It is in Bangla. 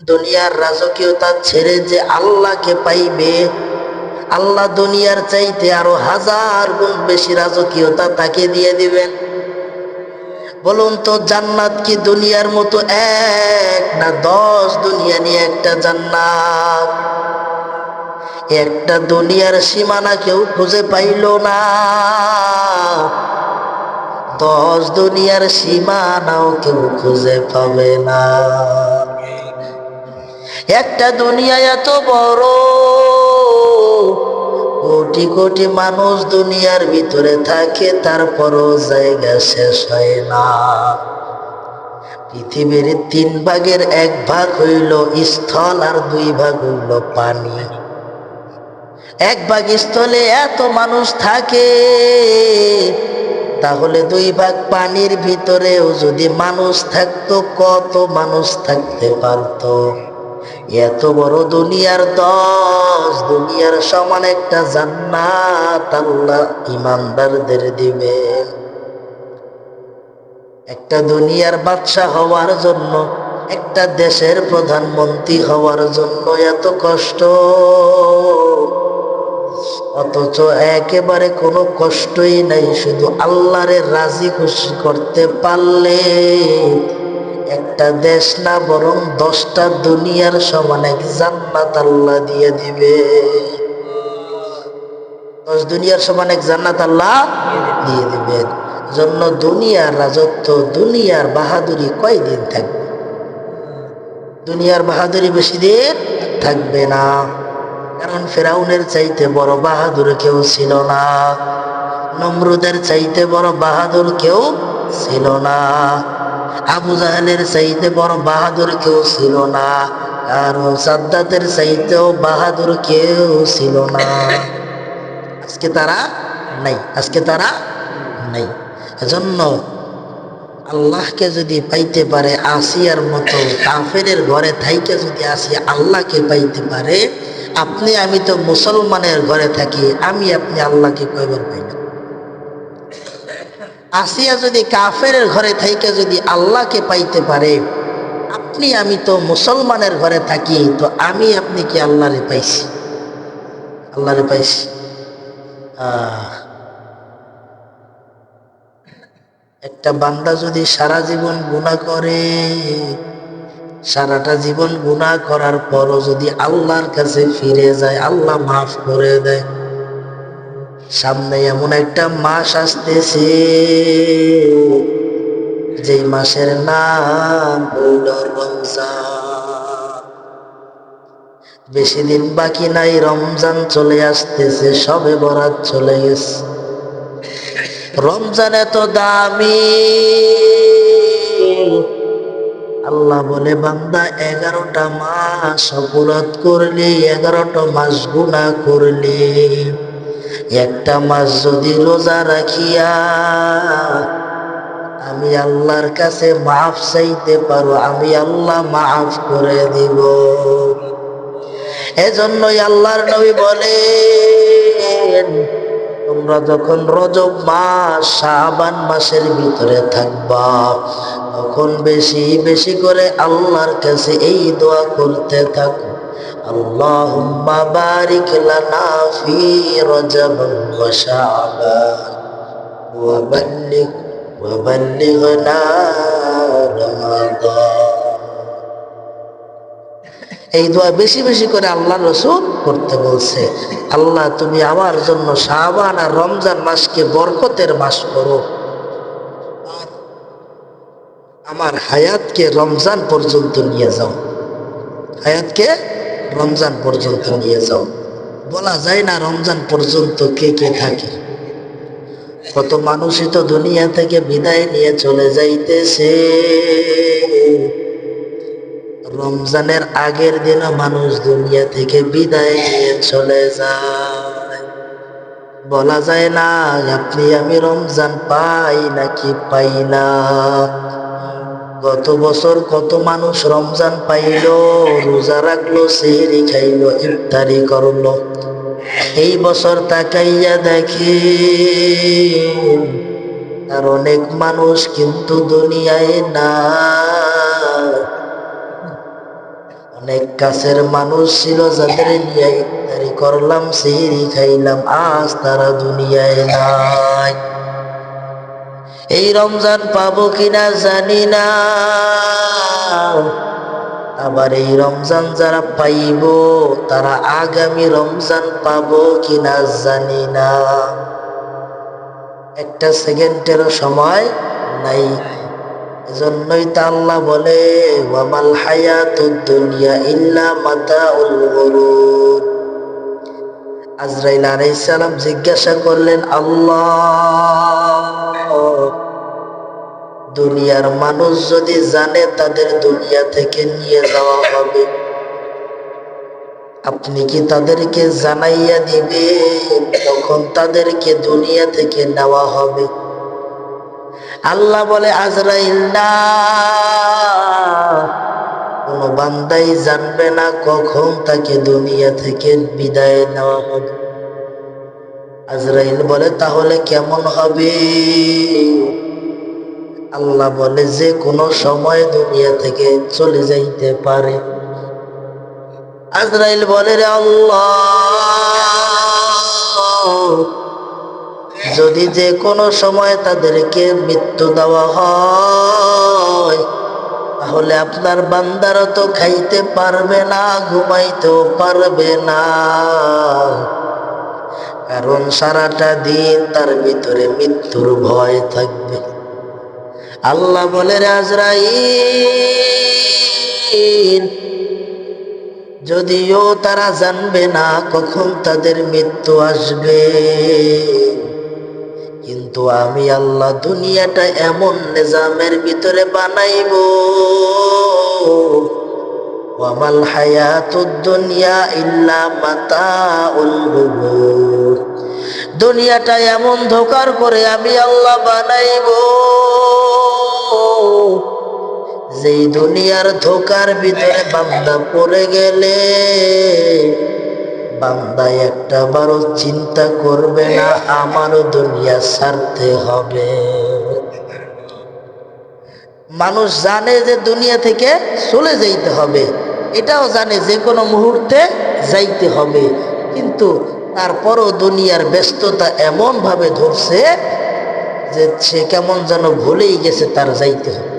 দুনিয়ার রাজকীয়তা ছেড়ে যে আল্লাহকে পাইবে, আল্লাহ দুনিয়ার চাইতে আরো 1000 গুণ বেশি রাজকীয়তা তাকে দিয়ে দিবেন। বলুন তো, জান্নাত কি দুনিয়ার মতো এক, না 10 দুনিয়া নিয়ে একটা জান্নাত? একটা দুনিয়ার সীমানা কেউ খুঁজে পাইল না, 10 দুনিয়ার সীমানাও কেউ খুঁজে পাবে না। একটা দুনিয়া এত বড়, কোটি কোটি মানুষ দুনিয়ার ভিতরে থাকে, তারপরও জায়গা শেষ হয় না। পৃথিবীর 3 ভাগের 1 ভাগ হইল স্থল, আর 2 ভাগ হইল পানি। 1 ভাগ স্থলে এত মানুষ থাকে, তাহলে 2 ভাগ পানির ভিতরেও যদি মানুষ থাকতো, কত মানুষ থাকতে পারতো? এত বড় দুনিয়ার 10 দুনিয়ার সমান একটা জান্নাত আল্লাহ ইমানদারদের দিবে। একটা দুনিয়ার বাদশা হওয়ার জন্য, একটা দেশের প্রধানমন্ত্রী হওয়ার জন্য এত কষ্ট, অথচ একেবারে কোনো কষ্টই নাই। শুধু আল্লাহরে রাজি খুশি করতে পারলে একটা দেশ না, বরং 10টা দুনিয়ার সমান এক জান্নাত আল্লাহ দিয়ে দিবে। 10 দুনিয়ার সমান এক জান্নাত আল্লাহ দিয়ে দিবেন। জন্য দুনিয়ার রাজত্ব, দুনিয়ার বাহাদুরি কয়দিন থাকবে? দুনিয়ার বাহাদুরি বেশি দিন থাকবে না। কারণ ফেরাউনের চাইতে বড় বাহাদুর কেউ ছিল না, নমরুদের চাইতে বড় বাহাদুর কেউ ছিল না, আবু জাহেলের চাইতে বড় বাহাদুর কেউ ছিল না, আর সাদ্দাতের চাইতেও বাহাদুর কেউ ছিল না। আজকে তারা নাই, আজকে তারা নাই। এজন্য আল্লাহকে যদি পাইতে পারে, আসিয়ার মতো কাফেরের ঘরে থাইকে যদি আসিয়া আল্লাহকে পাইতে পারে, আপনি আমি তো মুসলমানের ঘরে থাকি, আমি আপনি আল্লাহকে কয়বার পাই না? আসিয়া যদি কাফেরের ঘরে থাইকে যদি আল্লাহকে পাইতে পারে, আপনি আমি তো মুসলমানের ঘরে থাকি, তো আমি আপনি কি আল্লাহরে পাইছি? আল্লাহরে পাইছি। একটা বান্দা যদি সারা জীবন গুনাহ করে, সারাটা জীবন গুনাহ করার পরও যদি আল্লাহর কাছে ফিরে যায়, আল্লাহ মাফ করে দেয়। সামনে এমন একটা মাস আসতেছে, যেই মাসের নাম হইল রমজান। বেশি দিন বাকি নাই, রমজান চলে আসতেছে, সবে বরাত চলে গেছে। রমজান এত দামি, আল্লাহ বলে বান্দা 11টা মাস অপরাধ করলে, 11টা মাস গুনাহ করলে, একটা মাস যদি রোজা রাখিয়া আমি আল্লাহর কাছে মাফ চাইতে পারো, আমি আল্লাহ মাফ করে দিব। এজন্যই আল্লাহর নবী বলেন, তোমরা যখন রজব মাস শাবান মাসের ভিতরে থাকবা, তখন বেশি বেশি করে আল্লাহর কাছে এই দোয়া করতে থাকো, আল্লাহুম্মা বারিক লানা ফি রজব ওয়া শাবান ওয়া বাল্লিগনা রমাদান। এই দোয়া বেশি বেশি করে আল্লাহ রসূল করতে বলছে। আল্লাহ তুমি আমার জন্য শাবান আর রমজান মাসকে বরকতের মাস করো, আর আমার হায়াতকে রমজান পর্যন্ত নিয়ে যাও, হায়াতকে রমজান পর্যন্ত নিয়ে যাও। বলা যায় না রমজান পর্যন্ত কে কে থাকে। কত মানুষই তো দুনিয়া থেকে বিদায় নিয়ে চলে যাইতেছে। রমজানের আগের দিন মানুষ দুনিয়া থেকে বিদায় নিয়ে চলে যায়। বলা যায় না আপনি আমি রমজান পাই নাকি পাই না। গত বছর কত মানুষ রমজান পাইল, রোজা রাখলো, সেহরি খাইলো, ইফতারি করলো। এই বছর তাকাইয়া দেখি আর অনেক মানুষ কিন্তু দুনিয়ায় না। অনেক কাছের মানুষ ছিল যাদের নিয়ে ইফতারি করলাম, সেহরি খাইলাম, আজ তারা দুনিয়ায় নাই। এই রমজান পাবো কিনা জানি না, আবার এই রমজান যারা পাইব তারা আগামী রমজান পাবো কিনা জানি না। একটা সেকেন্ডেরও সময় নাই। এজন্যই তো আল্লাহ বলে, ওয়ামাল হায়াতুদ দুনিয়া ইল্লা মাতাউল গুরুর। আজরাইল আলাইহিস সালাম জিজ্ঞাসা করলেন, আল্লাহ, দুনিয়ার মানুষ যদি জানে তাদের দুনিয়া থেকে নিয়ে যাওয়া হবে, আপনি কি তাদেরকে জানাইয়া দিবেন তখন তাদেরকে দুনিয়া থেকে নেওয়া হবে? আল্লাহ বলে, আজরাইল না, কোন বান্দাই জানবে না কখন তাকে দুনিয়া থেকে বিদায় নেওয়া হবে। আজরাইল বলে, তাহলে কেমন হবে? আল্লাহ বলে, যে কোনো সময় দুনিয়া থেকে চলে যাইতে পারে। আজরাইল বলে, রে আল্লাহ, যদি যে কোনো সময় তাদেরকে মৃত্যু দেওয়া হয়, তাহলে আপনার বান্দারা তো খাইতে পারবে না, ঘুমাইতেও পারবে না, কারণ সারাটা দিন তার ভিতরে মৃত্যুর ভয় থাকবে। আল্লাহ বলে, আজরাইল, যদিও তারা জানবে না কখন তাদের মৃত্যু আসবে, কিন্তু আমি আল্লাহ দুনিয়াটা এমন নিজামের ভিতরে বানাইব, ওয়ামাল হায়াতুদ দুনিয়া ইল্লা মাতাউল গুরুর। দুনিয়াটা এমন ধোঁকার করে আমি আল্লাহ বানাইব, যেই দুনিয়ার ধোঁকার ভিতরে বান্দা পড়ে গেলে বান্দা একটা বারো চিন্তা করবে না আমারও দুনিয়া ছাড়তে হবে। মানুষ জানে যে দুনিয়া থেকে চলে যাইতে হবে, এটাও জানে যে কোনো মুহূর্তে যাইতে হবে, কিন্তু তারপরও দুনিয়ার ব্যস্ততা এমন ভাবে ধরছে যে সে কেমন যেন ভুলেই গেছে তার যাইতে হবে।